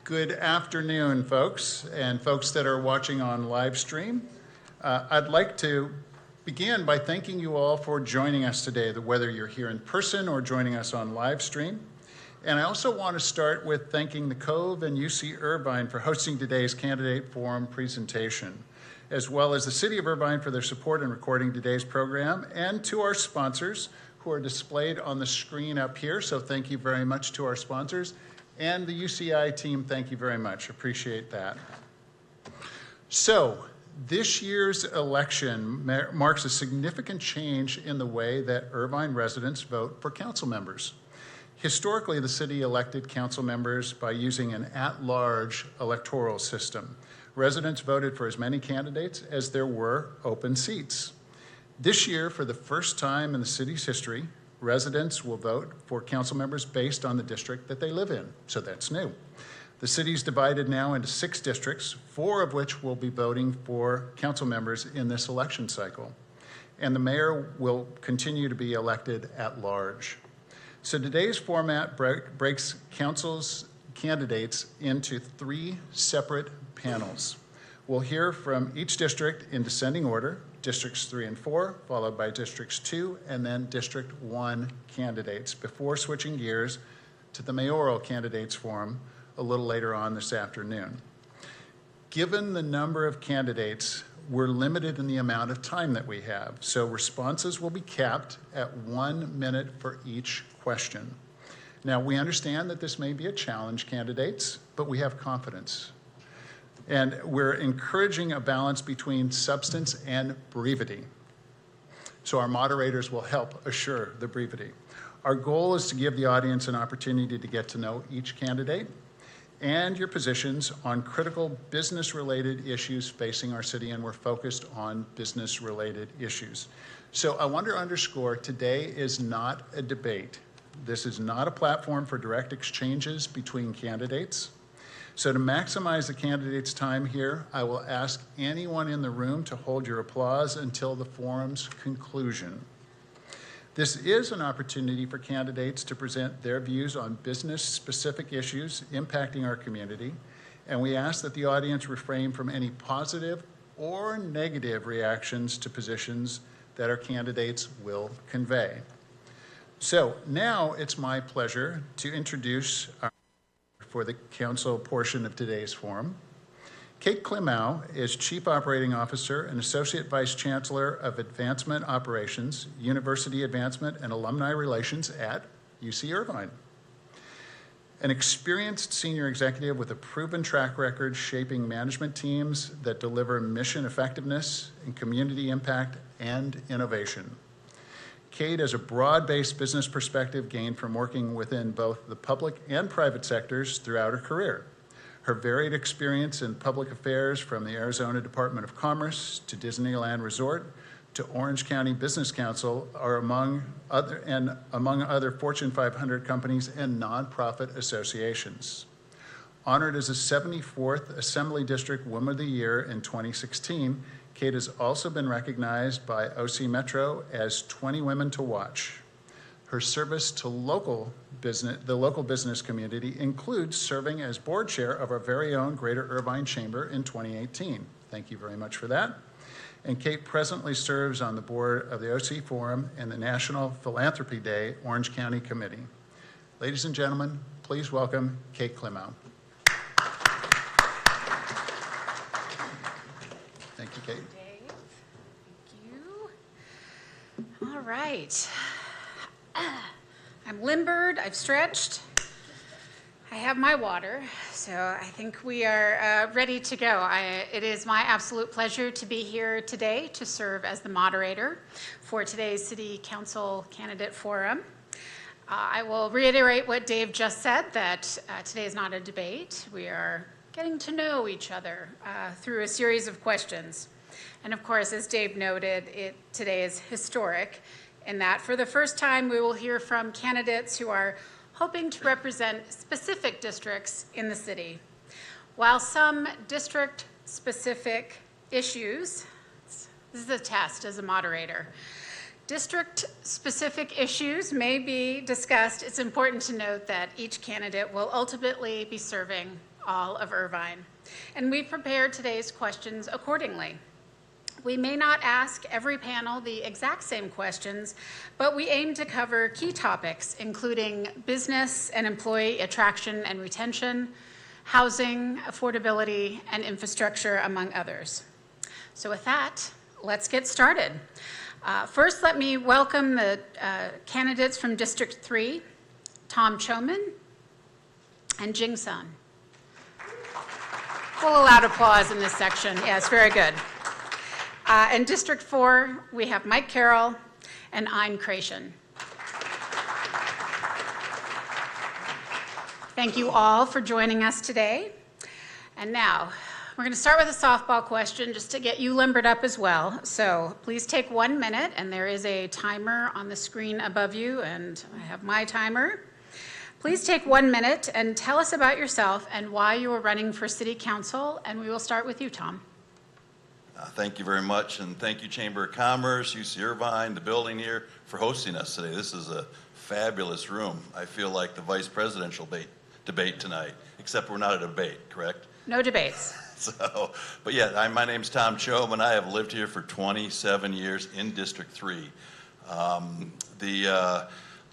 Good afternoon, folks, and folks that are watching on live stream. I'd like to begin by thanking you all for joining us today, whether you're here in person or joining us on live stream. And I also want to start with thanking the Cove and UC Irvine for hosting today's Candidate Forum presentation, as well as the City of Irvine for their support in recording today's program, and to our sponsors who are displayed on the screen up here. So thank you very much to our sponsors. And the UCI team, thank you very much. Appreciate that. So this year's election marks a significant change in the way that Irvine residents vote for council members. Historically, the city elected council members by using an at-large electoral system. Residents voted for as many candidates as there were open seats. This year, for the first time in the city's history, residents will vote for council members based on the district that they live in, so that's new. The city's divided now into 6 districts, 4 of which will be voting for council members in this election cycle. And the mayor will continue to be elected at large. So today's format breaks council's candidates into 3 separate panels. We'll hear from each district in descending order, Districts 3 and 4, followed by Districts 2, and then District 1 candidates, before switching gears to the Mayoral Candidates Forum a little later on this afternoon. Given the number of candidates, we're limited in the amount of time that we have, so responses will be capped at 1 minute for each question. Now, we understand that this may be a challenge, candidates, but we have confidence. And we're encouraging a balance between substance and brevity. So our moderators will help assure the brevity. Our goal is to give the audience an opportunity to get to know each candidate and your positions on critical business-related issues facing our city, and we're focused on business-related issues. So I want to underscore, today is not a debate. This is not a platform for direct exchanges between candidates. So to maximize the candidates' time here, I will ask anyone in the room to hold your applause until the forum's conclusion. This is an opportunity for candidates to present their views on business-specific issues impacting our community, and we ask that the audience refrain from any positive or negative reactions to positions that our candidates will convey. So now it's my pleasure to introduce for the council portion of today's forum. Kate Klimow is Chief Operating Officer and Associate Vice Chancellor of Advancement Operations, University Advancement and Alumni Relations at UC Irvine. An experienced senior executive with a proven track record shaping management teams that deliver mission effectiveness and community impact and innovation. Kate has a broad-based business perspective gained from working within both the public and private sectors throughout her career. Her varied experience in public affairs, from the Arizona Department of Commerce to Disneyland Resort to Orange County Business Council, are among other Fortune 500 companies and nonprofit associations. Honored as a 74th Assembly District Woman of the Year in 2016, Kate has also been recognized by OC Metro as 20 Women to Watch. Her service to the local business community includes serving as board chair of our very own Greater Irvine Chamber in 2018. Thank you very much for that. And Kate presently serves on the board of the OC Forum and the National Philanthropy Day Orange County Committee. Ladies and gentlemen, please welcome Kate Klimow. Thank you, Kate. Dave, thank you. All right. I'm limbered, I've stretched, I have my water, so I think we are ready to go. It is my absolute pleasure to be here today to serve as the moderator for today's City Council Candidate Forum. I will reiterate what Dave just said, that today is not a debate. We are getting to know each other through a series of questions. And of course, as Dave noted, today is historic in that for the first time we will hear from candidates who are hoping to represent specific districts in the city. While some district-specific issues, this is a test as a moderator, district-specific issues may be discussed, it's important to note that each candidate will ultimately be serving all of Irvine. And we've prepared today's questions accordingly. We may not ask every panel the exact same questions, but we aim to cover key topics, including business and employee attraction and retention, housing, affordability, and infrastructure, among others. So with that, let's get started. First, let me welcome the candidates from District 3, Tom Choman and Jing Sun. We'll allow applause in this section. Yes, very good. In District 4, we have Mike Carroll and Irvine Creation. Thank you all for joining us today. And now, we're going to start with a softball question just to get you limbered up as well. So please take 1 minute, and there is a timer on the screen above you, and I have my timer. Please take 1 minute and tell us about yourself and why you are running for City Council, and we will start with you, Tom. Thank you very much, and thank you, Chamber of Commerce, UC Irvine, the building here, for hosting us today. This is a fabulous room. I feel like the vice presidential debate tonight, except we're not a debate, correct? No debates. But yeah, my name's Tom Choman. I have lived here for 27 years in District 3.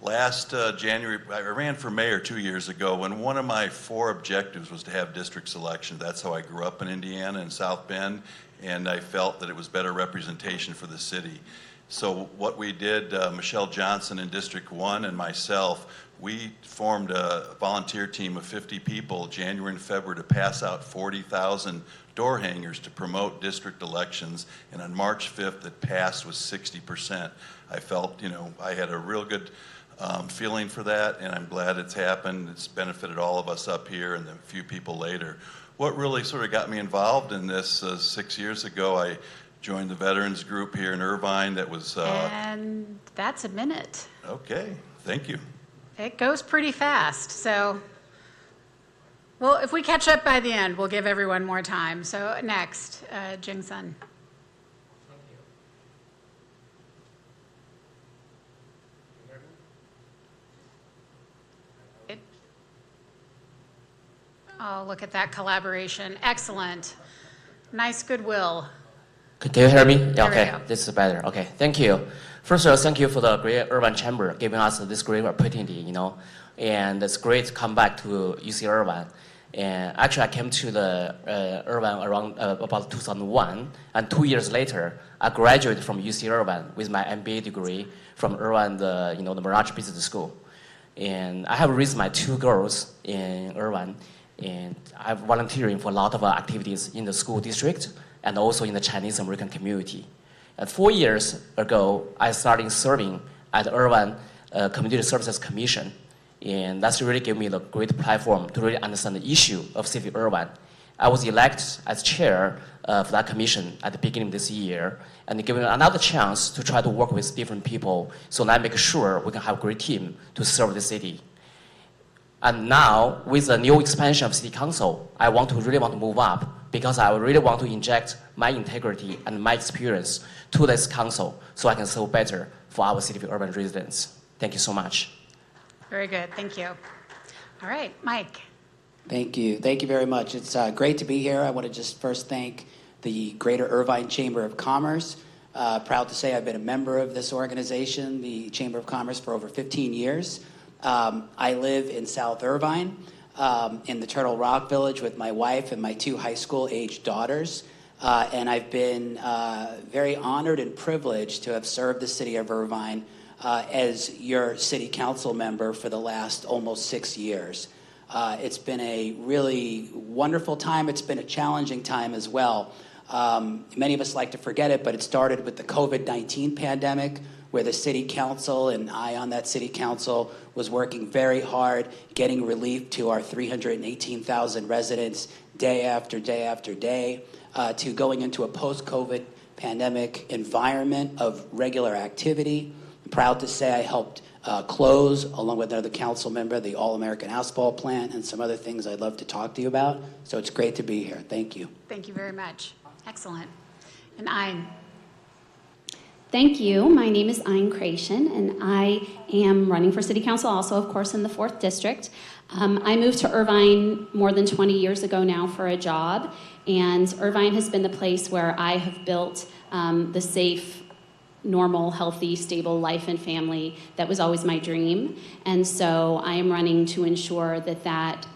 Last January, I ran for mayor 2 years ago, and one of my 4 objectives was to have district selection. That's how I grew up in Indiana in South Bend, and I felt that it was better representation for the city. So what we did, Michelle Johnson in District 1 and myself, we formed a volunteer team of 50 people January and February to pass out 40,000 door hangers to promote district elections, and on March 5th it passed with 60%. I felt, I had a real good feeling for that, and I'm glad it's happened. It's benefited all of us up here and a few people later. What really sort of got me involved in this 6 years ago, I joined the veterans group here in Irvine that was... And that's a minute. Okay, thank you. It goes pretty fast, so... Well, if we catch up by the end, we'll give everyone more time. So next, Jing Sun. Oh, look at that collaboration. Excellent. Nice goodwill. Can you hear me? Yeah, There we okay, go. this is better. Okay, thank you. First of all, thank you for the Greater Irvine Chamber giving us this great opportunity, and it's great to come back to UC Irvine. And actually, I came to the Irvine around about 2001, and 2 years later, I graduated from UC Irvine with my MBA degree from Irvine, the Mirage Business School. And I have raised my 2 girls in Irvine, and I'm volunteering for a lot of activities in the school district and also in the Chinese American community. And 4 years ago, I started serving at the Irvine Community Services Commission, and that's really gave me the great platform to really understand the issue of City of Irvine. I was elected as chair for that commission at the beginning of this year, and it gave me another chance to try to work with different people so that I make sure we can have a great team to serve the city. And now, with the new expansion of City Council, I really want to move up because I really want to inject my integrity and my experience to this council so I can serve better for our City of Irvine residents. Thank you so much. Very good. Thank you. All right, Mike. Thank you. Thank you very much. It's great to be here. I want to just first thank the Greater Irvine Chamber of Commerce. Proud to say I've been a member of this organization, the Chamber of Commerce, for over 15 years. I live in South Irvine, in the Turtle Rock Village with my wife and my 2 high school-aged daughters. And I've been very honored and privileged to have served the city of Irvine as your city council member for the last almost 6 years. It's been a really wonderful time. It's been a challenging time as well. Many of us like to forget it, but it started with the COVID-19 pandemic, where the city council and I on that city council was working very hard, getting relief to our 318,000 residents day after day after day, to going into a post-COVID pandemic environment of regular activity. I'm proud to say I helped close, along with another council member, the All-American Asphalt Plant and some other things I'd love to talk to you about. So it's great to be here. Thank you. Thank you very much. Excellent. And Irvine. Thank you. My name is Irvine Creation, and I am running for City Council also, of course, in the 4th District. I moved to Irvine more than 20 years ago now for a job, and Irvine has been the place where I have built the safe, normal, healthy, stable life and family that was always my dream. And so I am running to ensure that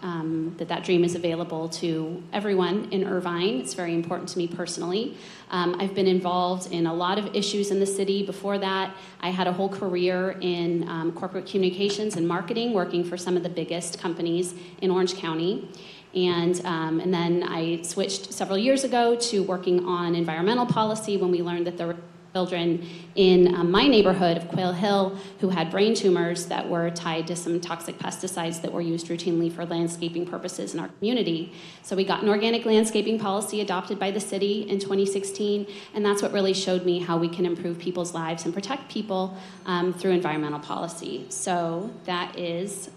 dream is available to everyone in Irvine. It's very important to me personally. I've been involved in a lot of issues in the city. Before that, I had a whole career in corporate communications and marketing, working for some of the biggest companies in Orange County. And then I switched several years ago to working on environmental policy when we learned that there were children in my neighborhood of Quail Hill who had brain tumors that were tied to some toxic pesticides that were used routinely for landscaping purposes in our community. So we got an organic landscaping policy adopted by the city in 2016, and that's what really showed me how we can improve people's lives and protect people through environmental policy. So that's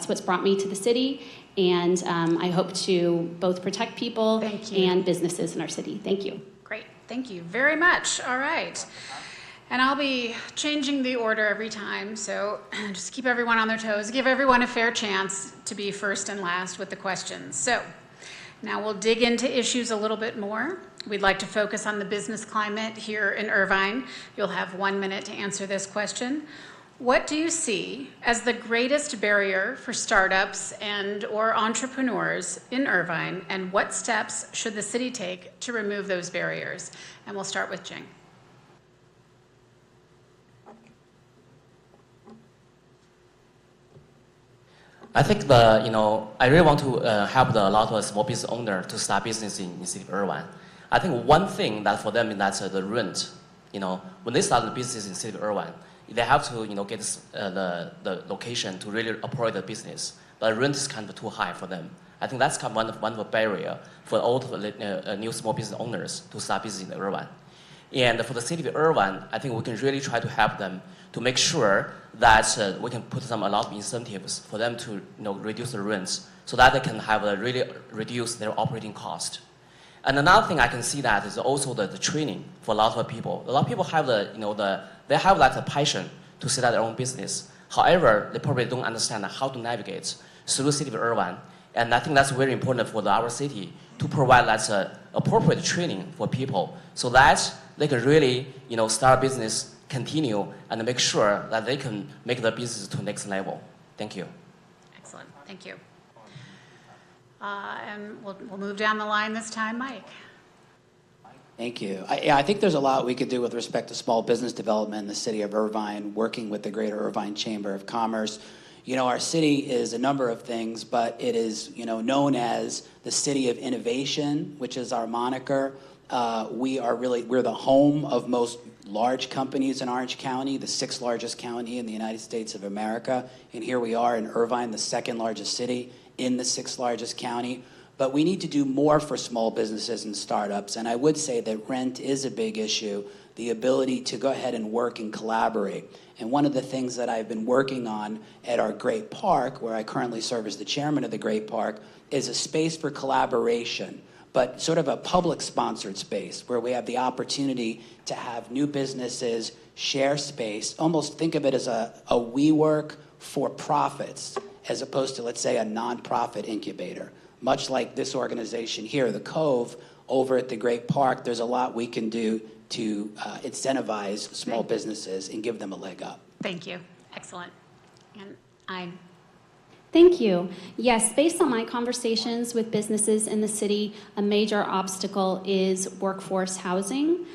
what's brought me to the city, and I hope to both protect people and businesses in our city. Thank you. Great, thank you very much. All right. And I'll be changing the order every time, so just keep everyone on their toes. Give everyone a fair chance to be first and last with the questions. So now we'll dig into issues a little bit more. We'd like to focus on the business climate here in Irvine. You'll have 1 minute to answer this question. What do you see as the greatest barrier for startups and/or entrepreneurs in Irvine, and what steps should the city take to remove those barriers? And we'll start with Jing. I think I really want to help a lot of small business owners to start business in the city of Irvine. I think one thing that for them is that's the rent. When they start the business in the city of Irvine, they have to get the location to really operate the business. But rent is kind of too high for them. I think that's kind of one of the barrier for all of the new small business owners to start business in Irvine. And for the city of Irvine, I think we can really try to help them to make sure that we can put a lot of incentives for them to reduce the rents so that they can have really reduce their operating cost. And another thing I can see that is also the training for a lot of people. A lot of people have they have a passion to set up their own business. However, they probably don't understand how to navigate through the city of Irvine. And I think that's very important for our city to provide that appropriate training for people so that they can really start a business, continue, and make sure that they can make the business to the next level. Thank you. Excellent, thank you. And we'll move down the line this time, Mike. Thank you. I think there's a lot we could do with respect to small business development in the city of Irvine, working with the Greater Irvine Chamber of Commerce. Our city is a number of things, but it is known as the city of innovation, which is our moniker. We're the home of most large companies in Orange County, the 6th largest county in the United States of America. And here we are in Irvine, the 2nd largest city in the 6th largest county. But we need to do more for small businesses and startups. And I would say that rent is a big issue, the ability to go ahead and work and collaborate. And one of the things that I've been working on at our Great Park, where I currently serve as the chairman of the Great Park, is a space for collaboration, but sort of a public-sponsored space where we have the opportunity to have new businesses share space. Almost think of it as a WeWork for profits, as opposed to, let's say, a nonprofit incubator. Much like this organization here, the Cove, over at the Great Park, there's a lot we can do to incentivize small businesses and give them a leg up. Thank you. Excellent. And Thank you. Yes, based on my conversations with businesses in the city, a major obstacle is workforce housing.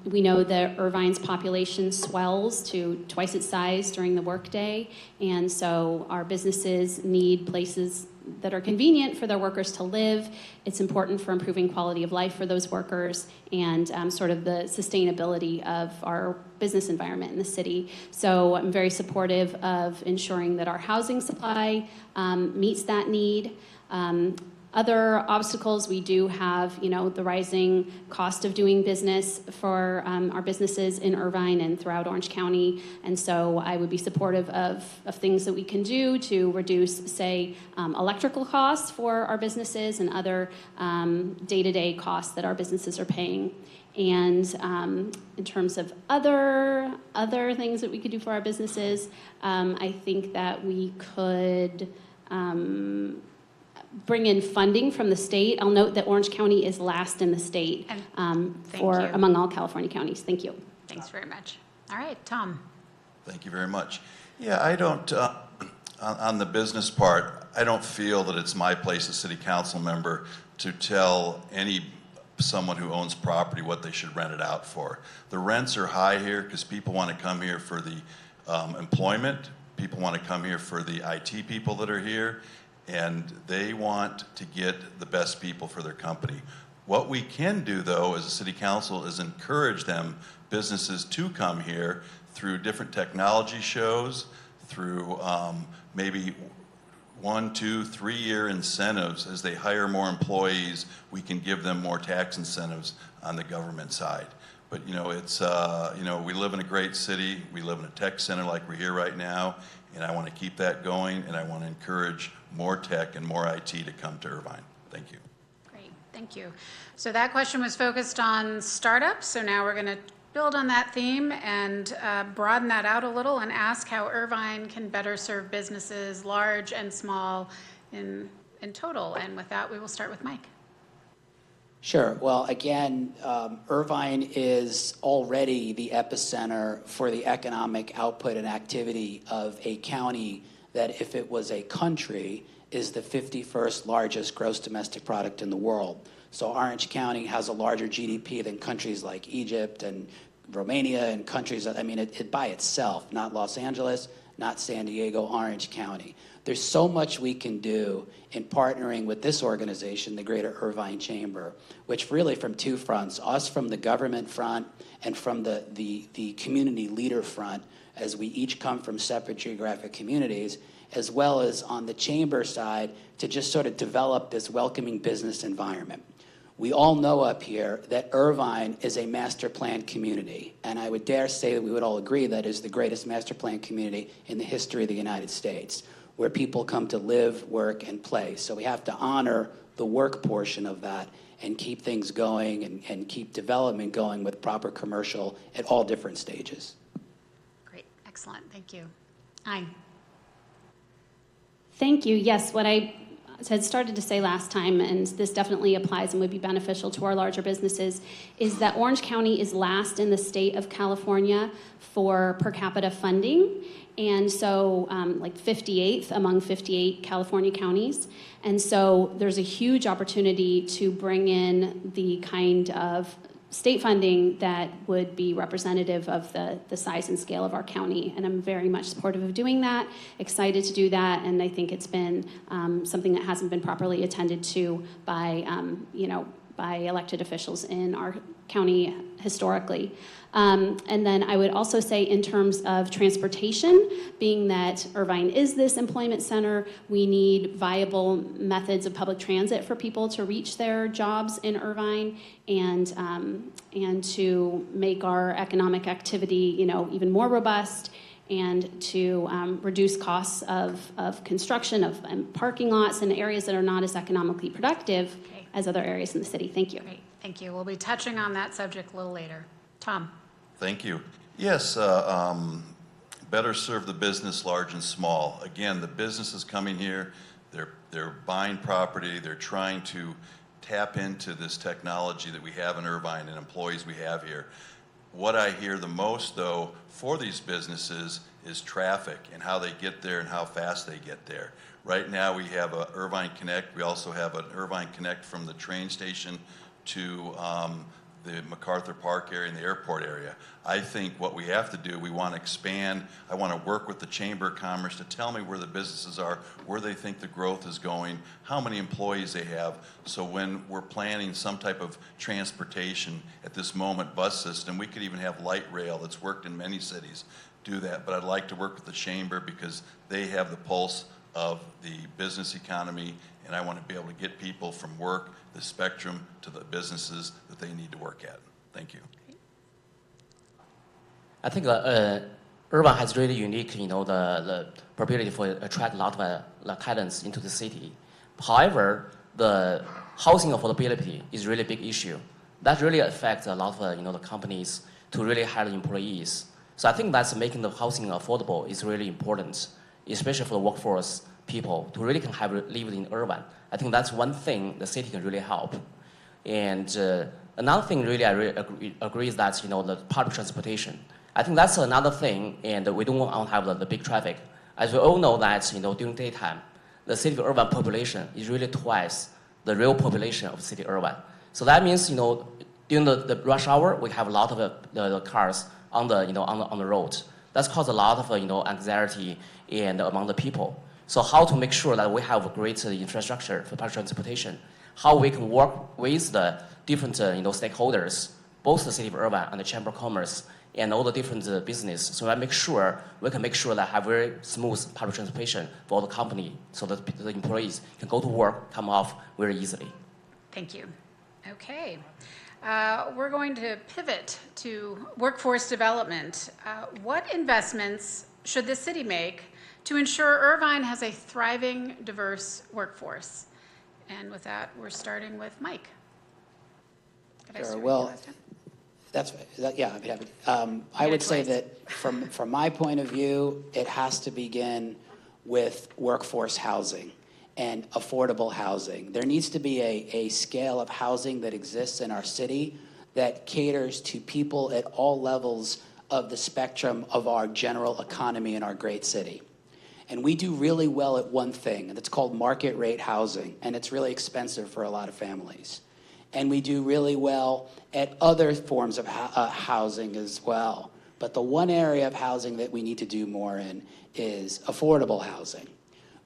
We know that Irvine's population swells to twice its size during the workday, and so our businesses need places that are convenient for their workers to live. It's important for improving quality of life for those workers and sort of the sustainability of our business environment in the city. So I'm very supportive of ensuring that our housing supply meets that need. Other obstacles, we do have, the rising cost of doing business for our businesses in Irvine and throughout Orange County. And so I would be supportive of things that we can do to reduce, say, electrical costs for our businesses and other day-to-day costs that our businesses are paying. And in terms of other things that we could do for our businesses, I think that we could bring in funding from the state. I'll note that Orange County is last in the state thank you. among all California counties. Thank you. Thanks very much. All right, Tom. Thank you very much. Yeah, I don't, on the business part, I don't feel that it's my place as city council member to tell someone who owns property what they should rent it out for. The rents are high here because people want to come here for the employment. People want to come here for the IT people that are here, and they want to get the best people for their company. What we can do, though, as a city council is encourage businesses to come here through different technology shows, through maybe 1, 2, 3-year incentives. As they hire more employees, we can give them more tax incentives on the government side. But it's we live in a great city. We live in a tech center like we're here right now, and I want to keep that going, and I want to encourage more tech and more IT to come to Irvine. Thank you. Great, thank you. So that question was focused on startups. So now we're going to build on that theme and broaden that out a little and ask how Irvine can better serve businesses, large and small, in total. And with that, we will start with Mike. Sure. Well, again, Irvine is already the epicenter for the economic output and activity of a county that, if it was a country, is the 51st largest gross domestic product in the world. So Orange County has a larger GDP than countries like Egypt and Romania and countries, it by itself, not Los Angeles, not San Diego, Orange County. There's so much we can do in partnering with this organization, the Greater Irvine Chamber, which really from two fronts, us from the government front and from the community leader front, as we each come from separate geographic communities, as well as on the chamber side to just sort of develop this welcoming business environment. We all know up here that Irvine is a master plan community, and I would dare say that we would all agree that is the greatest master plan community in the history of the United States, where people come to live, work, and play. So we have to honor the work portion of that and keep things going and keep development going with proper commercial at all different stages. Great, excellent, thank you. Aye. Thank you. Yes, what I had started to say last time, and this definitely applies and would be beneficial to our larger businesses, is that Orange County is last in the state of California for per capita funding. And so like 58th among 58 California counties. And so there's a huge opportunity to bring in the kind of state funding that would be representative of the size and scale of our county. And I'm very much supportive of doing that, excited to do that, and I think it's been something that hasn't been properly attended to by elected officials in our county historically. And then I would also say in terms of transportation, being that Irvine is this employment center, we need viable methods of public transit for people to reach their jobs in Irvine and to make our economic activity, even more robust, and to reduce costs of construction of parking lots in areas that are not as economically productive as other areas in the city. Thank you. Great, thank you. We'll be touching on that subject a little later. Tom. Thank you. Yes, better serve the business, large and small. Again, the businesses coming here, they're buying property, they're trying to tap into this technology that we have in Irvine and employees we have here. What I hear the most, though, for these businesses is traffic and how they get there and how fast they get there. Right now we have a Irvine Connect. We also have an Irvine Connect from the train station to the MacArthur Park area and the airport area. I think what we have to do, we want to expand. I want to work with the Chamber of Commerce to tell me where the businesses are, where they think the growth is going, how many employees they have. So when we're planning some type of transportation at this moment, bus system, we could even have light rail that's worked in many cities, do that. But I'd like to work with the Chamber because they have the pulse of the business economy, and I want to be able to get people from work, the spectrum, to the businesses that they need to work at. Thank you. I think Irvine has really unique, the ability for attract a lot of talents into the city. However, the housing affordability is really a big issue. That really affects a lot of the companies to really hire employees. So I think that's making the housing affordable is really important, especially for the workforce people to really can have lived in Irvine. I think that's one thing the city can really help. And another thing really I really agree is that, the public transportation. I think that's another thing, and we don't want to have the big traffic. As we all know that, during daytime, the city of Irvine population is really twice the real population of city Irvine. So that means, during the rush hour, we have a lot of the cars on the, on the road. That's caused a lot of, anxiety and among the people. So how to make sure that we have a great infrastructure for public transportation, how we can work with the different, stakeholders, both the city of Irvine and the Chamber of Commerce, and all the different business. So I make sure we can make sure that have very smooth public transportation for all the company, so that the employees can go to work, come off very easily. Thank you. Okay. We're going to pivot to workforce development. What investments should the city make to ensure Irvine has a thriving, diverse workforce? And with that, we're starting with Mike. Sure. Well, yeah, I'd be happy. I would say that from my point of view, it has to begin with workforce housing and affordable housing. There needs to be a scale of housing that exists in our city that caters to people at all levels of the spectrum of our general economy in our great city. And we do really well at one thing, and it's called market rate housing, and it's really expensive for a lot of families. And we do really well at other forms of housing as well. But the one area of housing that we need to do more in is affordable housing.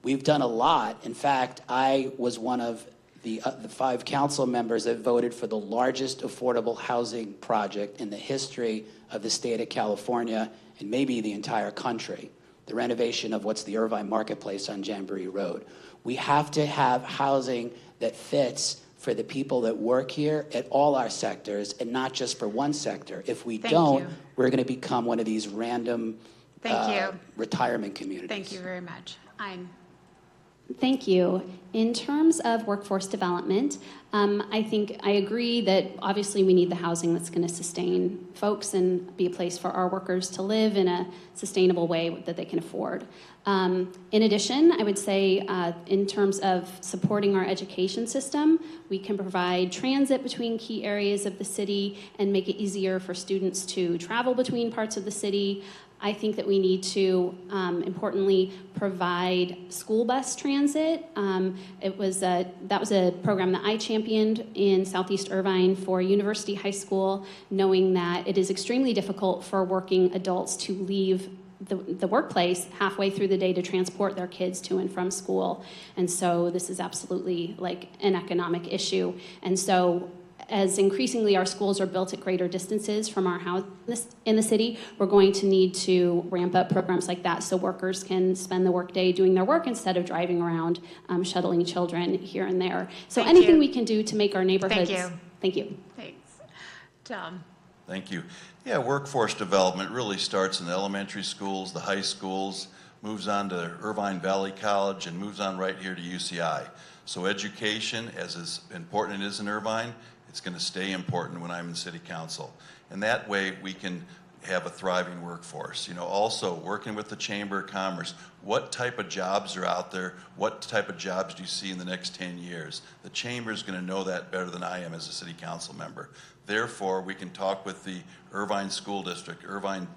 We've done a lot. In fact, I was one of the 5 council members that voted for the largest affordable housing project in the history of the state of California and maybe the entire country, the renovation of what's the Irvine Marketplace on Jamboree Road. We have to have housing that fits for the people that work here at all our sectors and not just for one sector. If we don't, we're going to become one of these random retirement communities. Thank you very much. Thank you. In terms of workforce development, I think I agree that obviously we need the housing that's going to sustain folks and be a place for our workers to live in a sustainable way that they can afford. In addition, I would say in terms of supporting our education system, we can provide transit between key areas of the city and make it easier for students to travel between parts of the city. I think that we need to, importantly, provide school bus transit. That was a program that I championed in Southeast Irvine for University High School, knowing that it is extremely difficult for working adults to leave the workplace halfway through the day to transport their kids to and from school. And so this is absolutely like an economic issue. And so as increasingly our schools are built at greater distances from our houses in the city, we're going to need to ramp up programs like that so workers can spend the workday doing their work instead of driving around shuttling children here and there. So anything we can do to make our neighborhoods... Thank you. Thanks. Tom. Thank you. Yeah, workforce development really starts in the elementary schools, the high schools, moves on to Irvine Valley College, and moves on right here to UCI. So education, as important it is in Irvine, it's going to stay important when I'm in city council. And that way we can have a thriving workforce. Also working with the Chamber of Commerce, what type of jobs are out there? What type of jobs do you see in the next 10 years? The Chamber is going to know that better than I am as a city council member. Therefore, we can talk with the Irvine School District, Irvine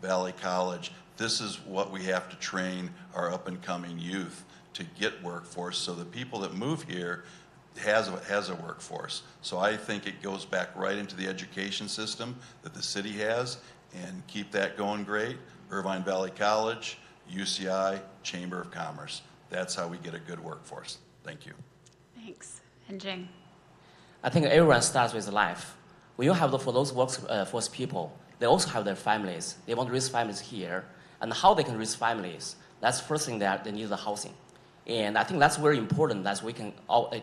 Valley College. This is what we have to train our up and coming youth to get workforce, so the people that move here has a workforce. So I think it goes back right into the education system that the city has, and keep that going great. Irvine Valley College, UCI, Chamber of Commerce. That's how we get a good workforce. Thank you. Thanks. And Jing. I think everyone starts with life. When you have for those workforce people, they also have their families. They want to raise families here. And how they can raise families, that's the first thing they need the housing. And I think that's very important that we can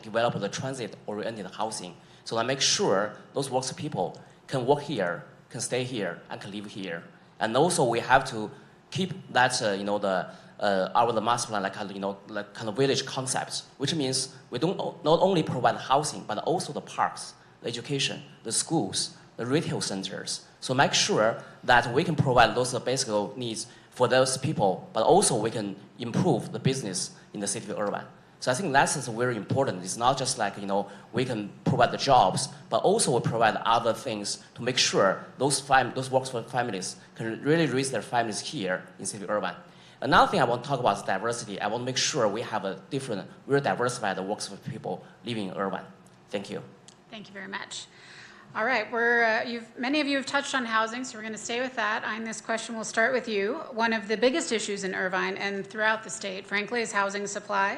develop the transit-oriented housing so that make sure those works people can work here, can stay here, and can live here. And also we have to keep that, the master plan, like kind of village concepts, which means we don't not only provide housing, but also the parks, the education, the schools, the retail centers. So make sure that we can provide those basic needs for those people, but also we can improve the business in the city of Irvine. So I think that is very important. It's not just like, we can provide the jobs, but also we provide other things to make sure those workforce families can really raise their families here in city of Irvine. Another thing I want to talk about is diversity. I want to make sure we have a different, very diversified workforce people living in Irvine. Thank you. Thank you very much. All right, many of you have touched on housing, so we're going to stay with that. And this question will start with you. One of the biggest issues in Irvine and throughout the state, frankly, is housing supply.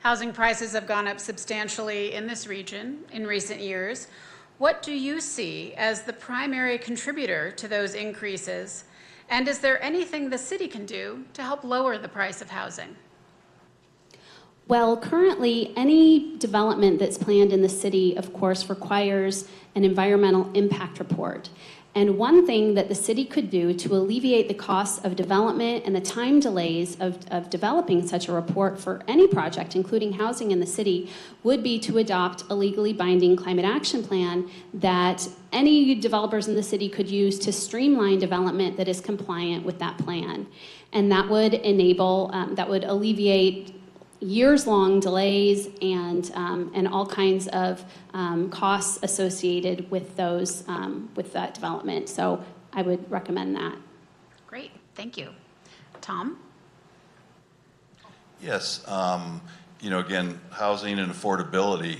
Housing prices have gone up substantially in this region in recent years. What do you see as the primary contributor to those increases? And is there anything the city can do to help lower the price of housing? Well, currently, any development that's planned in the city, of course, requires an environmental impact report. And one thing that the city could do to alleviate the costs of development and the time delays of developing such a report for any project, including housing in the city, would be to adopt a legally binding climate action plan that any developers in the city could use to streamline development that is compliant with that plan. And that would alleviate years-long delays and all kinds of costs associated with with that development. So I would recommend that. Great, thank you. Tom? Yes, again, housing and affordability.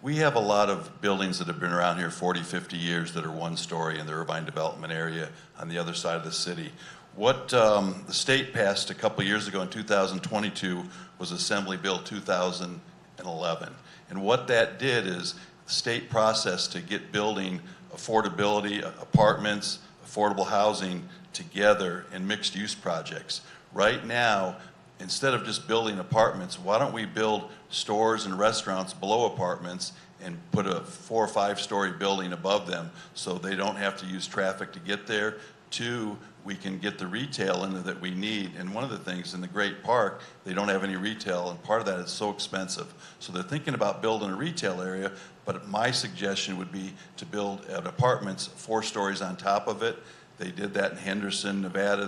We have a lot of buildings that have been around here 40, 50 years that are one story in the Irvine development area on the other side of the city. What the state passed a couple years ago in 2022 was Assembly Bill 2011. And what that did is the state process to get building affordability, apartments, affordable housing together in mixed use projects. Right now, instead of just building apartments, why don't we build stores and restaurants below apartments and put a 4 or 5 story building above them so they don't have to use traffic to get there. 2, we can get the retail in that we need. And one of the things in the Great Park, they don't have any retail, and part of that is so expensive. So they're thinking about building a retail area, but my suggestion would be to build apartments 4 stories on top of it. They did that in Henderson, Nevada.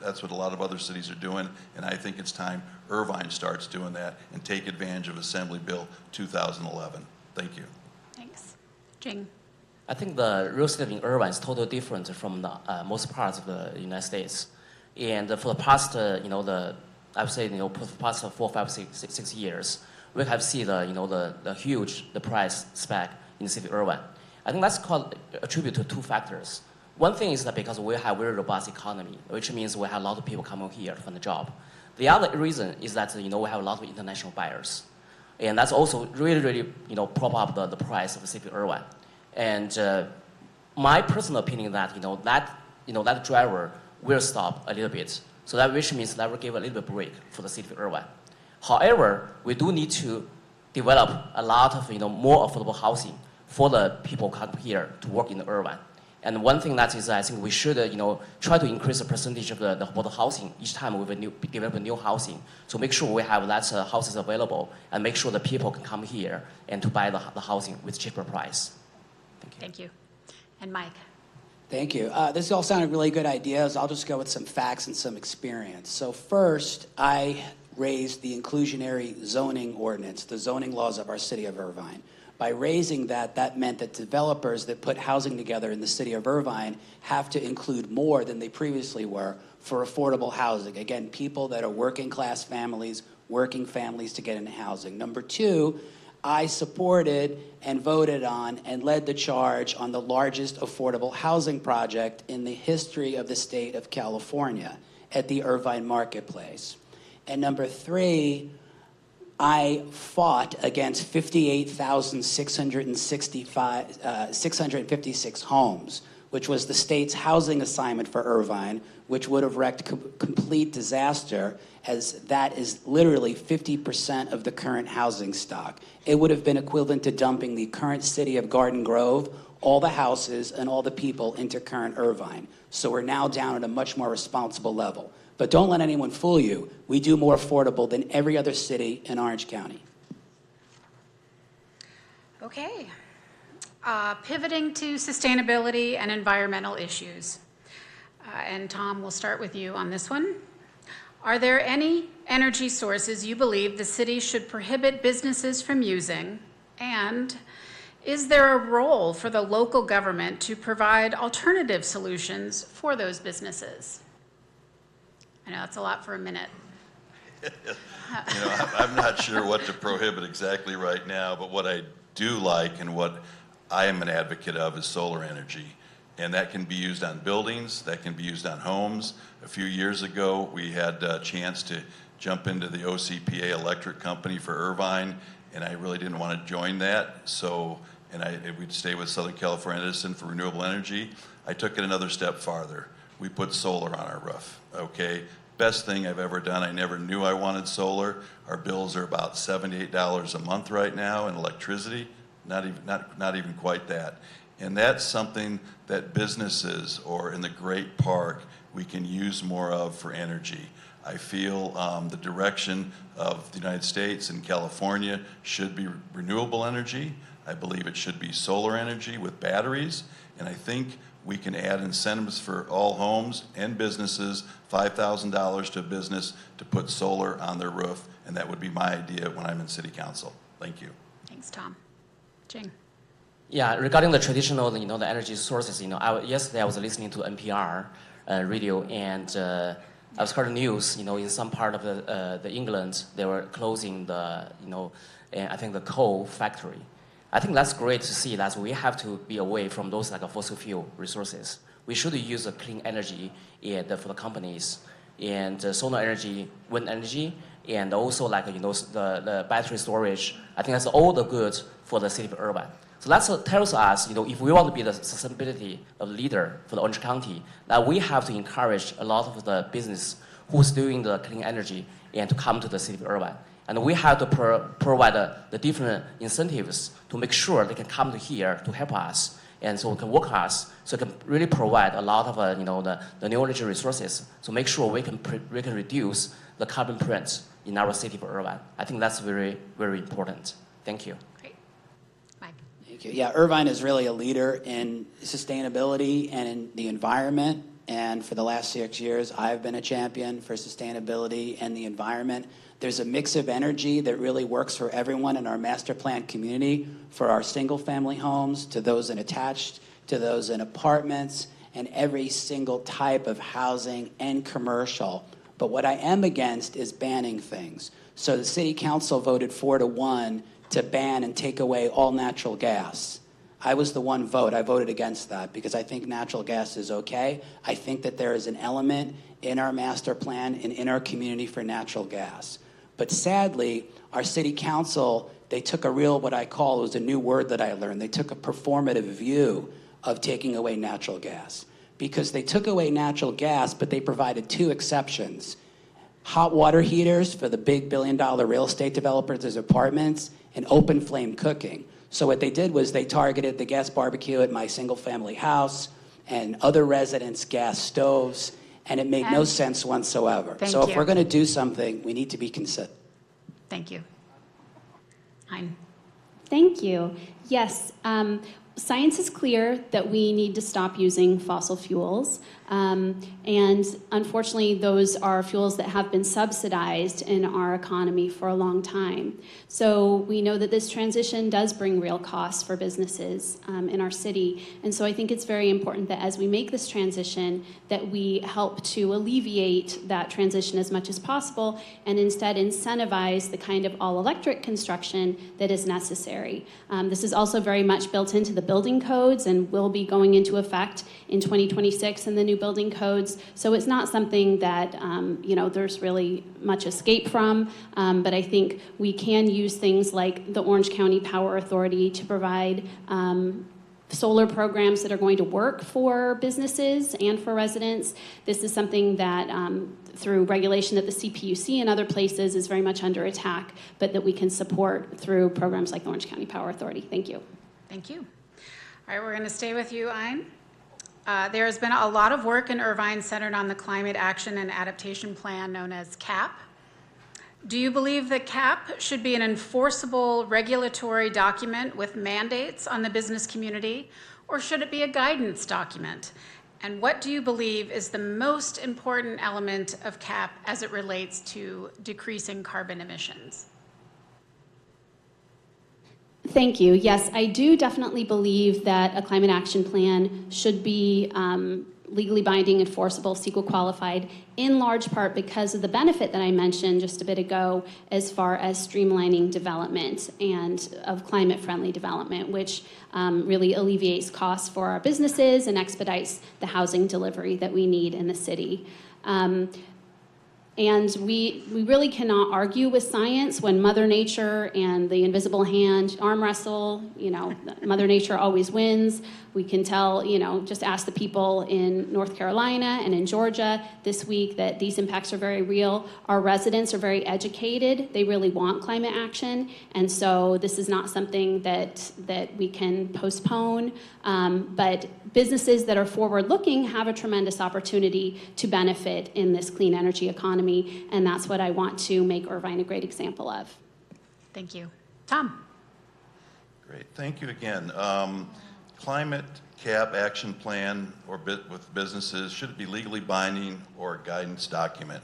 That's what a lot of other cities are doing, and I think it's time Irvine starts doing that and take advantage of Assembly Bill 2011. Thank you. Thanks. Jing? I think the real estate in Irvine is totally different from the most parts of the United States. And for the past, I would say, for the past 4, 5, 6 years, we have seen the huge price spike in the city of Irvine. I think that's attributed to 2 factors. One thing is that because we have a very robust economy, which means we have a lot of people coming here for the job. The other reason is that we have a lot of international buyers, and that's also really prop up the price of the city of Irvine. And my personal opinion that that driver will stop a little bit. So that which means that will give a little bit break for the city of Irvine. However, we do need to develop a lot of more affordable housing for the people come here to work in Irvine. And one thing that is, I think we should try to increase the percentage of the affordable housing each time we develop a new housing. So make sure we have that houses available and make sure the people can come here and to buy the housing with cheaper price. Thank you. And Mike? Thank you. This all sounded really good ideas. I'll just go with some facts and some experience. So first, I raised the inclusionary zoning ordinance, the zoning laws of our city of Irvine. By raising that meant that developers that put housing together in the city of Irvine have to include more than they previously were for affordable housing. Again, people that are working class families, working families to get into housing. Number 2, I supported and voted on and led the charge on the largest affordable housing project in the history of the state of California at the Irvine Marketplace. And number 3, I fought against 58,656 homes, which was the state's housing assignment for Irvine, which would have wreaked complete disaster, as that is literally 50% of the current housing stock. It would have been equivalent to dumping the current city of Garden Grove, all the houses and all the people into current Irvine. So we're now down at a much more responsible level. But don't let anyone fool you. We do more affordable than every other city in Orange County. Okay. Pivoting to sustainability and environmental issues. And Tom, we'll start with you on this one. Are there any energy sources you believe the city should prohibit businesses from using? And is there a role for the local government to provide alternative solutions for those businesses? I know that's a lot for a minute. I'm not sure what to prohibit exactly right now, but what I do like and what I am an advocate of is solar energy. And that can be used on buildings, that can be used on homes. A few years ago, we had a chance to jump into the OCPA electric company for Irvine, and I really didn't want to join that. We'd stay with Southern California Edison for renewable energy. I took it another step farther. We put solar on our roof, okay? Best thing I've ever done. I never knew I wanted solar. Our bills are about $78 a month right now in electricity, not even quite that. And that's something that businesses or in the Great Park we can use more of for energy. I feel the direction of the United States and California should be renewable energy. I believe it should be solar energy with batteries. And I think we can add incentives for all homes and businesses, $5,000 to a business to put solar on their roof. And that would be my idea when I'm in City Council. Thank you. Thanks, Tom. Jing. Yeah, regarding the traditional, the energy sources, yesterday I was listening to NPR radio, and I was heard news, in some part of the England, they were closing the, I think the coal factory. I think that's great to see that we have to be away from those like fossil fuel resources. We should use clean energy for the companies, and solar energy, wind energy, and also the battery storage. I think that's all the good for the city of Irvine. So that tells us, if we want to be the sustainability of leader for the Orange County, that we have to encourage a lot of the business who's doing the clean energy and to come to the city of Irvine. And we have to provide the different incentives to make sure they can come to here to help us, and so we can work us, so we can really provide a lot of the new energy resources to make sure we can reduce the carbon print in our city of Irvine. I think that's very, very important. Thank you. Thank you. Yeah, Irvine is really a leader in sustainability and in the environment. And for the last 6 years, I've been a champion for sustainability and the environment. There's a mix of energy that really works for everyone in our master plan community, for our single-family homes, to those in attached, to those in apartments, and every single type of housing and commercial. But what I am against is banning things. So the city council voted 4-1 to ban and take away all natural gas. I was the one vote. I voted against that because I think natural gas is okay. I think that there is an element in our master plan and in our community for natural gas. But sadly, our city council, they took a real, what I call, it was a new word that I learned, they took a performative view of taking away natural gas. Because they took away natural gas, but they provided 2 exceptions. Hot water heaters for the big billion-dollar real estate developers as apartments, and open flame cooking. So what they did was they targeted the gas barbecue at my single-family house and other residents' gas stoves, and it made no sense whatsoever. So if we're going to do something, we need to be considerate. Thank you. Hein. Thank you. Yes, science is clear that we need to stop using fossil fuels. And unfortunately, those are fuels that have been subsidized in our economy for a long time. So we know that this transition does bring real costs for businesses in our city. And so I think it's very important that as we make this transition, that we help to alleviate that transition as much as possible and instead incentivize the kind of all-electric construction that is necessary. This is also very much built into the building codes and will be going into effect in 2026 in the new building codes. So it's not something that there's really much escape from, but I think we can use things like the Orange County Power Authority to provide solar programs that are going to work for businesses and for residents. This is something that through regulation at the CPUC and other places is very much under attack, but that we can support through programs like the Orange County Power Authority. Thank you. Thank you. All right, we're going to stay with you, Ein. There has been a lot of work in Irvine centered on the Climate Action and Adaptation Plan known as CAP. Do you believe that CAP should be an enforceable regulatory document with mandates on the business community, or should it be a guidance document? And what do you believe is the most important element of CAP as it relates to decreasing carbon emissions? Thank you. Yes, I do definitely believe that a climate action plan should be legally binding, enforceable, CEQA qualified, in large part because of the benefit that I mentioned just a bit ago as far as streamlining development and of climate-friendly development, which really alleviates costs for our businesses and expedites the housing delivery that we need in the city. And we really cannot argue with science when Mother Nature and the invisible hand arm wrestle. You know, Mother Nature always wins. We can tell, you know, just ask the people in North Carolina and in Georgia this week that these impacts are very real. Our residents are very educated. They really want climate action. And so this is not something that we can postpone. But businesses that are forward-looking have a tremendous opportunity to benefit in this clean energy economy. And that's what I want to make Irvine a great example of. Thank you. Tom. Great, thank you again. Climate cap action plan with businesses, should it be legally binding or a guidance document?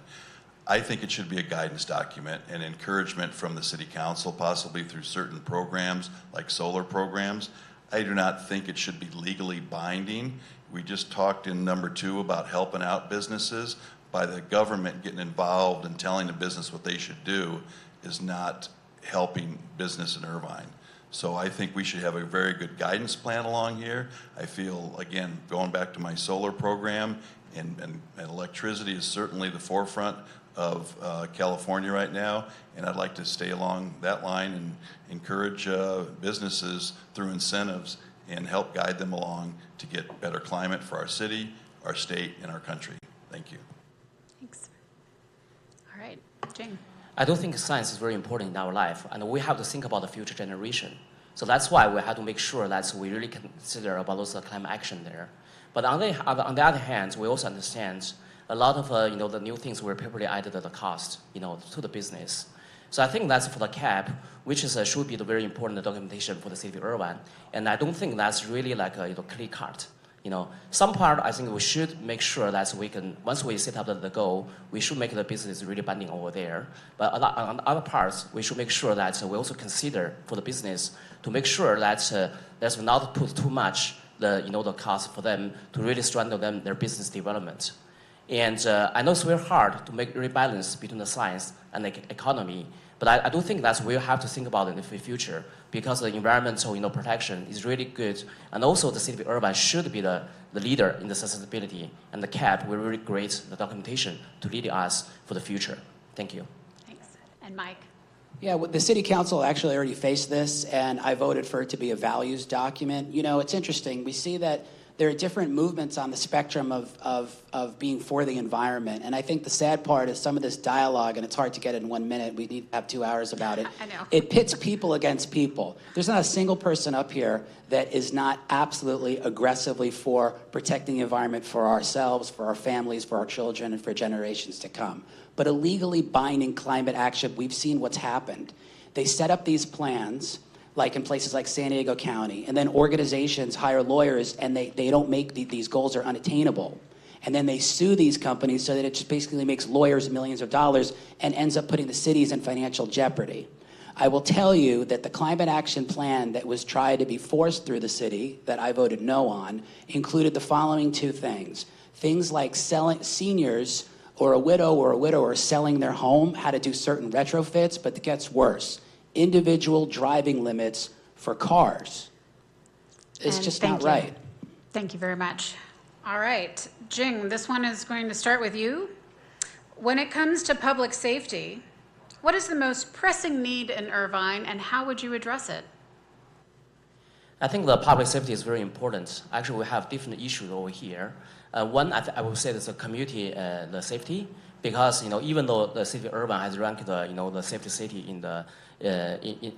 I think it should be a guidance document and encouragement from the city council, possibly through certain programs like solar programs. I do not think it should be legally binding. We just talked in number 2 about helping out businesses. By the government getting involved and telling the business what they should do is not helping business in Irvine. So I think we should have a very good guidance plan along here. I feel, again, going back to my solar program, and electricity is certainly the forefront of California right now, and I'd like to stay along that line and encourage businesses through incentives and help guide them along to get better climate for our city, our state, and our country. Thank you. Thanks. All right, Jane. I do think science is very important in our life, and we have to think about the future generation. So that's why we have to make sure that we really consider about those climate action there. But on the other hand, we also understand a lot of the new things were probably added at the cost, to the business. So I think that's for the CAP, which is should be the very important documentation for the city of Irvine. And I don't think that's really like a clear cut. Some part I think we should make sure that we can, once we set up the goal, we should make the business really binding over there. But on other parts, we should make sure that we also consider for the business to make sure that there's not put too much the cost for them to really strengthen their business development. And I know it's very hard to make rebalance between the science and the economy, but I do think that we'll have to think about it in the future because the environmental protection is really good, and also the city of Irvine should be the leader in the sustainability, and the CAP will really create the documentation to lead us for the future. Thank you. Thanks. And Mike? Yeah, well, the city council actually already faced this, and I voted for it to be a values document. It's interesting. We see that there are different movements on the spectrum of being for the environment. And I think the sad part is some of this dialogue, and it's hard to get it in 1 minute. We need to have 2 hours about it. I know. It pits people against people. There's not a single person up here that is not absolutely aggressively for protecting the environment for ourselves, for our families, for our children, and for generations to come. But a legally binding climate action, we've seen what's happened. They set up these plans, like in places like San Diego County, and then organizations hire lawyers and they don't make these goals are unattainable. And then they sue these companies so that it just basically makes lawyers millions of dollars and ends up putting the cities in financial jeopardy. I will tell you that the climate action plan that was tried to be forced through the city, that I voted no on, included the following 2 things. Things like seniors or a widower selling their home, how to do certain retrofits, but it gets worse. Individual driving limits for cars. It's just not right. Thank you very much. All right, Jing, this one is going to start with you. When it comes to public safety, what is the most pressing need in Irvine, and how would you address it? I think the public safety is very important. Actually, we have different issues over here. One, I would say is the community the safety, because even though the city of Irvine has ranked the safety city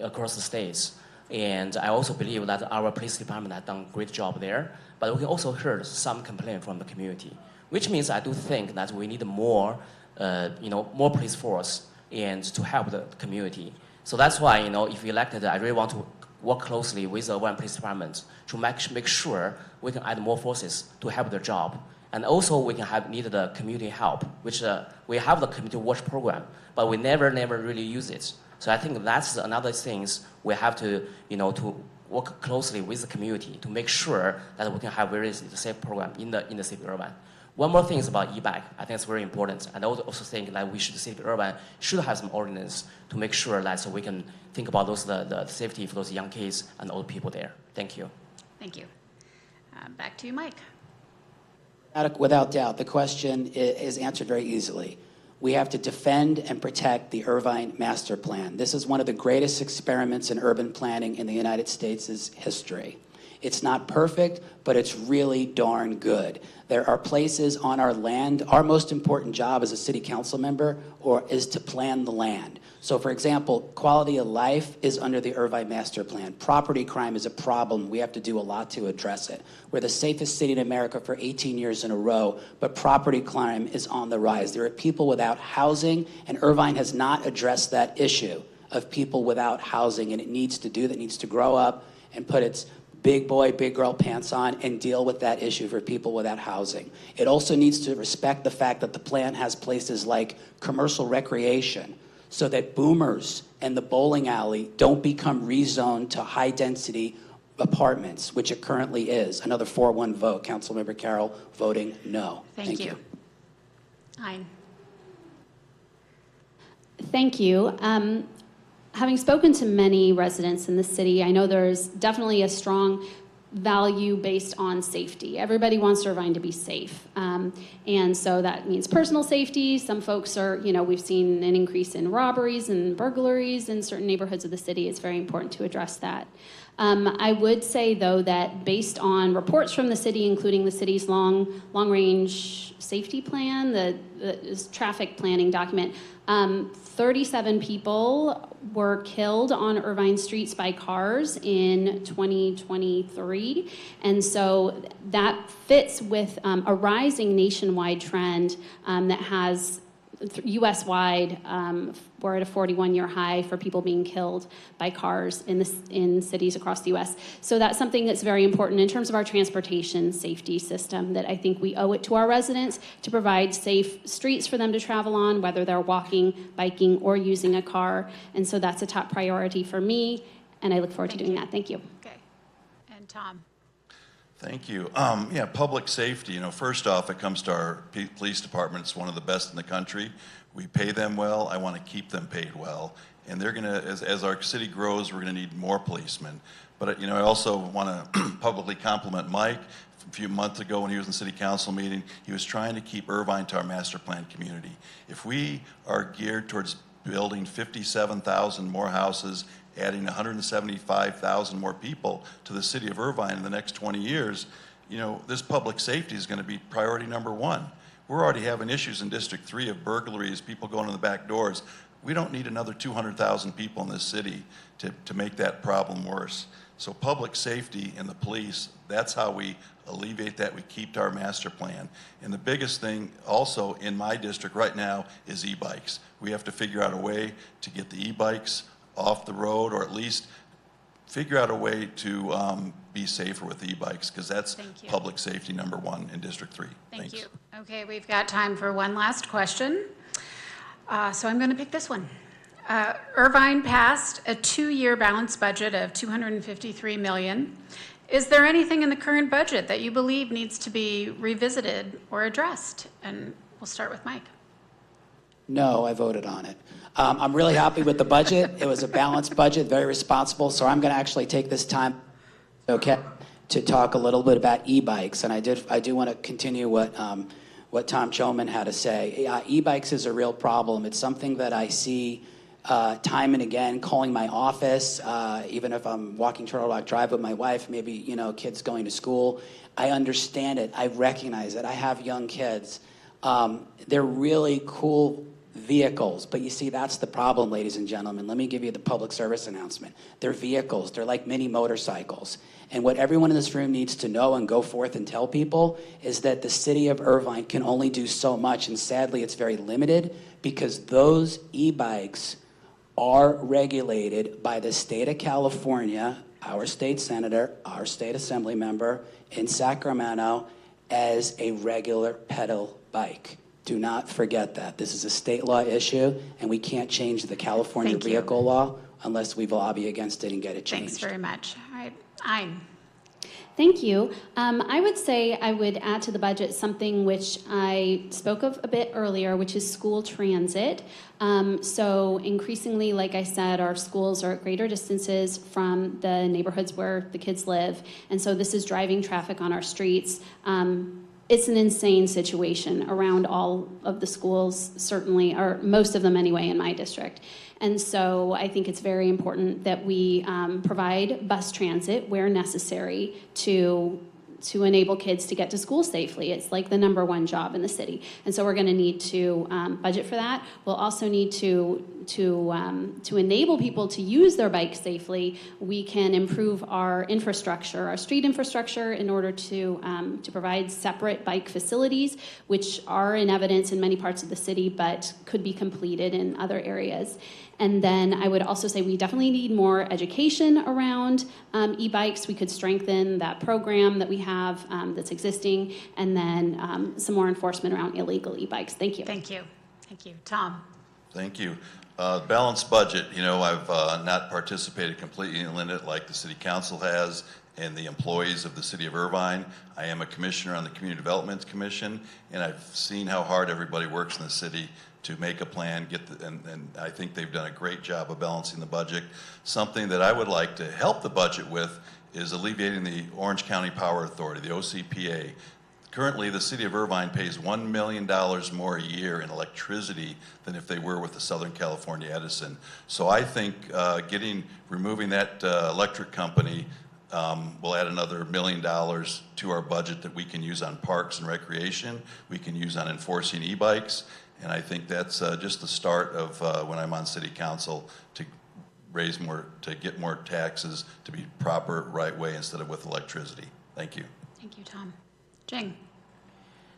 across the states, and I also believe that our police department has done a great job there. But we also heard some complaint from the community, which means I do think that we need more police force and to help the community. So that's why if elected, I really want to work closely with the Irvine Police Department to make sure we can add more forces to help their job. And also we can need the community help, which we have the community watch program, but we never really use it. So I think that's another things we have to, to work closely with the community to make sure that we can have very safe program in the city of Irvine. One more thing is about e-bike. I think it's very important. And I also think that the city of Irvine should have some ordinance to make sure that so we can think about the safety for those young kids and old people there. Thank you. Thank you. Back to you, Mike. Without doubt, the question is answered very easily. We have to defend and protect the Irvine Master Plan. This is one of the greatest experiments in urban planning in the United States' history. It's not perfect, but it's really darn good. There are places on our land. Our most important job as a city council member is to plan the land. So for example, quality of life is under the Irvine Master Plan. Property crime is a problem. We have to do a lot to address it. We're the safest city in America for 18 years in a row, but property crime is on the rise. There are people without housing, and Irvine has not addressed that issue of people without housing, and it needs to do that. It needs to grow up and put its big boy, big girl pants on and deal with that issue for people without housing. It also needs to respect the fact that the plan has places like commercial recreation so that boomers and the bowling alley don't become rezoned to high-density apartments, which it currently is. Another 4-1 vote. Councilmember Carroll voting no. Thank you. Hein. Thank you. Having spoken to many residents in the city, I know there's definitely a strong value based on safety. Everybody wants Irvine to be safe. And so that means personal safety. Some folks are, we've seen an increase in robberies and burglaries in certain neighborhoods of the city. It's very important to address that. I would say, though, that based on reports from the city, including the city's long-range safety plan, the traffic planning document, 37 people were killed on Irvine streets by cars in 2023. And so that fits with a rising nationwide trend that has U.S.-wide, we're at a 41-year high for people being killed by cars in cities across the U.S. So that's something that's very important in terms of our transportation safety system, that I think we owe it to our residents to provide safe streets for them to travel on, whether they're walking, biking, or using a car. And so that's a top priority for me, and I look forward to doing that. Thank you. Okay. And Tom. Thank you. Yeah, public safety, first off, it comes to our police department. It's one of the best in the country. We pay them well. I want to keep them paid well. And they're going to, as our city grows, we're going to need more policemen. But, I also want to publicly compliment Mike. A few months ago when he was in the city council meeting, he was trying to keep Irvine to our master plan community. If we are geared towards building 57,000 more houses, adding 175,000 more people to the city of Irvine in the next 20 years, this public safety is going to be priority number one. We're already having issues in District 3 of burglaries, people going in the back doors. We don't need another 200,000 people in this city to make that problem worse. So public safety and the police, that's how we alleviate that. We keep to our master plan. And the biggest thing also in my district right now is e-bikes. We have to figure out a way to get the e-bikes off the road, or at least figure out a way to be safer with e-bikes, because that's public safety number one in District 3. Thank you. Okay, we've got time for one last question. So I'm going to pick this one. Irvine passed a 2-year balanced budget of $253 million. Is there anything in the current budget that you believe needs to be revisited or addressed? And we'll start with Mike. No, I voted on it. I'm really happy with the budget. It was a balanced budget, very responsible. So I'm going to actually take this time, to talk a little bit about e-bikes. And I do want to continue what Tom Choman had to say. E-bikes is a real problem. It's something that I see time and again, calling my office, even if I'm walking Turtle Rock Drive with my wife, maybe, kids going to school. I understand it. I recognize it. I have young kids. They're really cool vehicles, but you see, that's the problem, ladies and gentlemen. Let me give you the public service announcement. They're vehicles. They're like mini motorcycles. And what everyone in this room needs to know and go forth and tell people is that the city of Irvine can only do so much, and sadly, it's very limited, because those e-bikes are regulated by the state of California our state senator, our state assembly member in Sacramento as a regular pedal bike. Do not forget that. This is a state law issue, and we can't change the California Thank you. vehicle law unless we lobby against it and get it changed. Thanks very much. All right, Ein. Thank you. I would say I would add to the budget something which I spoke of a bit earlier, which is school transit. So increasingly, like I said, our schools are at greater distances from the neighborhoods where the kids live. And so this is driving traffic on our streets. It's an insane situation around all of the schools, certainly, or most of them anyway, in my district. And so I think it's very important that we provide bus transit where necessary to enable kids to get to school safely. It's like the #1 job in the city. And so we're going to need to budget for that. We'll also need to enable people to use their bikes safely. We can improve our infrastructure, our street infrastructure, in order to provide separate bike facilities, which are in evidence in many parts of the city, but could be completed in other areas. And then I would also say we definitely need more education around e-bikes. We could strengthen that program that we have that's existing, and then some more enforcement around illegal e-bikes. Thank you. Thank you. Thank you. Tom. Thank you. Balanced budget, you know, I've not participated completely in it like the city council has and the employees of the city of Irvine. I am a commissioner on the Community Development Commission, and I've seen how hard everybody works in the city to make a plan, and I think they've done a great job of balancing the budget. Something that I would like to help the budget with is alleviating the Orange County Power Authority, the OCPA. Currently, the city of Irvine pays $1 million more a year in electricity than if they were with the Southern California Edison. So I think removing that electric company will add another $1 million to our budget that we can use on parks and recreation. We can use on enforcing e-bikes. And I think that's just the start of when I'm on city council to get more taxes to be proper, right way instead of with electricity. Thank you. Thank you, Tom. Jing.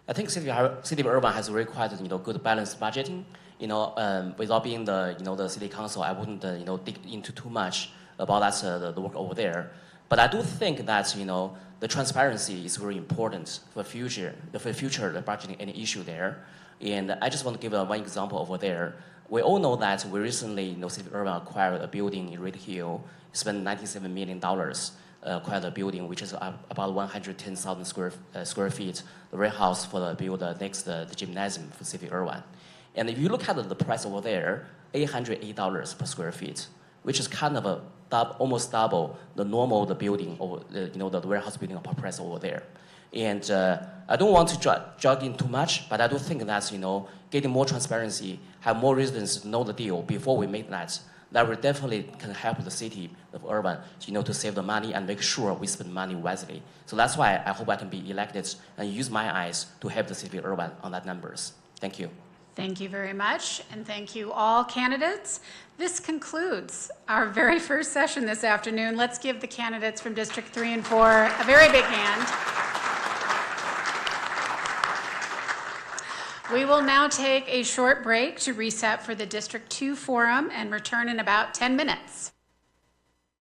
I think city of Irvine has required good balanced budgeting. Without being the city council, I wouldn't dig into too much about the work over there. But I do think that the transparency is very important for the future budgeting any issue there. And I just want to give one example over there. We all know that we recently, City of Irvine acquired a building in Red Hill, spent $97 million, acquired a building which is about 110,000 square feet, the warehouse for the gymnasium for City of Irvine. And if you look at the price over there, $808 per square feet, which is kind of almost double the building over the warehouse building price over there. And I don't want to jog in too much, but I do think that getting more transparency, have more residents know the deal before we make that will definitely can help the city of Irvine, to save the money and make sure we spend money wisely. So that's why I hope I can be elected and use my eyes to help the city of Irvine on that numbers. Thank you. Thank you very much, and thank you all candidates. This concludes our very first session this afternoon. Let's give the candidates from District 3 and 4 a very big hand. We will now take a short break to reset for the District 2 forum and return in about 10 minutes.